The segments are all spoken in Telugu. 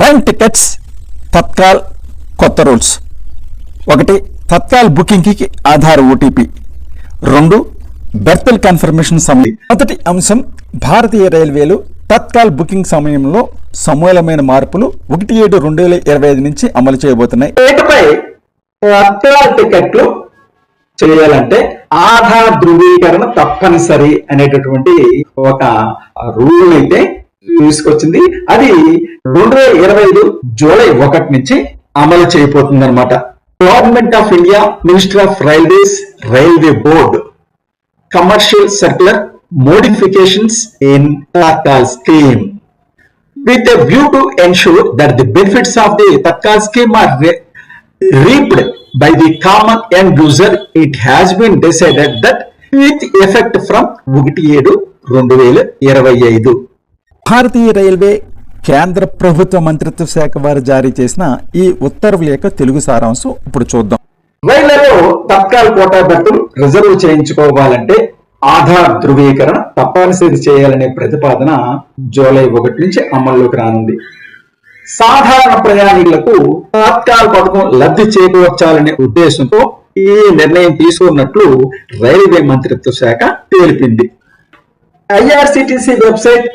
ట్రైన్ టికెట్స్ తత్కాల్ కొత్త రూల్స్. 1. తత్కాల్ బుకింగ్కి ఆధార్ ఓటీపీ. 2. బెర్తల్ కన్ఫర్మేషన్ సమయం. మొదటి అంశం, భారతీయ రైల్వేలు తత్కాల్ బుకింగ్ సమయంలో సమూలమైన మార్పులు 1/7/2025 నుంచి అమలు చేయబోతున్నాయి. రేటుపై తత్కాల్ టికెట్లు చేయాలంటే ఆధార్ ధృవీకరణ తప్పనిసరి అనేటటువంటి ఒక రూల్ అయితే తీసుకొచ్చింది. అది 2025 జూలై 1 నుంచి అమలు చేయబోతుంది అనమాట. Government of India, minister of railways, railway board commercial circular modifications in Tatkal scheme with a view to ensure that the benefits of the Tatkal scheme are reaped by the common end user. It has been decided that with effect from 1/7/2025. Bharatiya railway కేంద్ర ప్రభుత్వ మంత్రిత్వ శాఖ వారు జారీ చేసిన ఈ ఉత్తర్వుల యొక్క తెలుగు సారాంశం ఇప్పుడు చూద్దాం. రైళ్లలో తత్కాల్ కోటా బెర్తులు రిజర్వ్ చేయించుకోవాలంటే ఆధార్ ధృవీకరణ తప్పనిసరి చేయాలనే ప్రతిపాదన జూలై 1 నుంచి అమల్లోకి రానుంది. సాధారణ ప్రయాణికులకు తత్కాల్ పథకం లబ్ధి చేకూర్చాలనే ఉద్దేశంతో ఈ నిర్ణయం తీసుకున్నట్లు రైల్వే మంత్రిత్వ శాఖ తెలిపింది. ఐఆర్సిటిసి వెబ్సైట్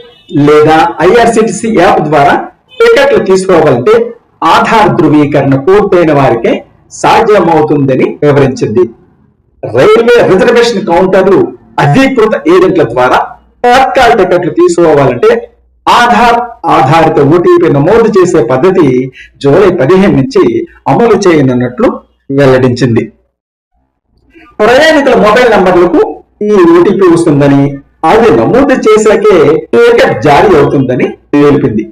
లేదా ఐఆర్సిటిసి యాప్ ద్వారా టికెట్లు తీసుకోవాలంటే ఆధార్ ధృవీకరణ పూర్తయిన వారికే సాధ్యమవుతుందని వివరించింది. రైల్వే రిజర్వేషన్ కౌంటర్లు అధీకృత ఏజెంట్ల ద్వారా తత్కాల్ టికెట్లు తీసుకోవాలంటే ఆధార్ ఆధారిత ఓటీపీ నమోదు చేసే పద్ధతి జూలై 15 నుంచి అమలు చేయనున్నట్లు వెల్లడించింది. ప్రయాణికుల మొబైల్ నంబర్లకు ఈ ఓటీపీ వస్తుందని, అది నమోదు చేశాకే టికెట్ జారీ అవుతుందని తెలిపింది.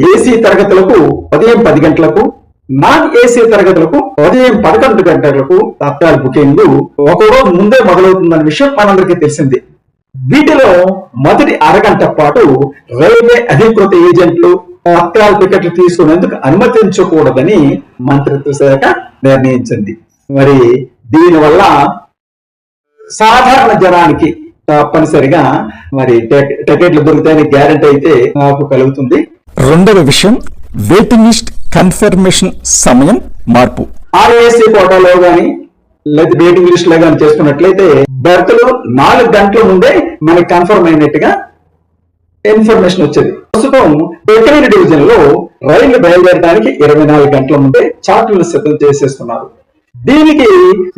ఏసీ తరగతులకు ఉదయం 10 గంటలకు, నాన్ ఏసీ తరగతులకు ఉదయం 11 గంటలకు తత్కాల్ బుకింగ్ ఒక రోజు ముందే మొదలవుతుందన్న విషయం మనందరికీ తెలిసింది. వీటిలో మొదటి అరగంట పాటు రైల్వే అధికృత ఏజెంట్లు తత్కాల్ టికెట్లు తీసుకునేందుకు అనుమతించకూడదని మంత్రిత్వ శాఖ నిర్ణయించింది. మరి దీనివల్ల సాధారణ జనానికి తప్పనిసరిగా మరి టికెట్లు దొరుకుతాయని గ్యారంటీ అయితే నాకు కలుగుతుంది. రెండవ విషయం, వెయిటింగ్ లిస్ట్ కన్ఫర్మేషన్ సమయం మార్పు. ఆర్ఏసీ కోటాలో గాని లేదా వెయిటింగ్ లిస్ట్ లో గాని చేసుకున్నట్లయితే బెర్త్లో 4 గంటల ముందే మనకి కన్ఫర్మ్ అయినట్టుగా ఇన్ఫర్మేషన్ వచ్చేది. ప్రస్తుతం డెక్కన్ డివిజన్ లో రైళ్లు బయలుదేరడానికి 24 గంటల ముందే చార్టులు సిద్ధం చేసేస్తున్నారు. దీనికి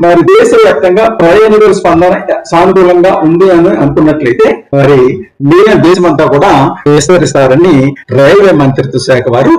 మరి దేశవ్యాప్తంగా ప్రయాణికుల స్పందన సానుకూలంగా ఉంది అని అనుకున్నట్లయితే మరి మిగిలిన దేశమంతా కూడా విస్తరిస్తారని రైల్వే మంత్రిత్వ శాఖ వారు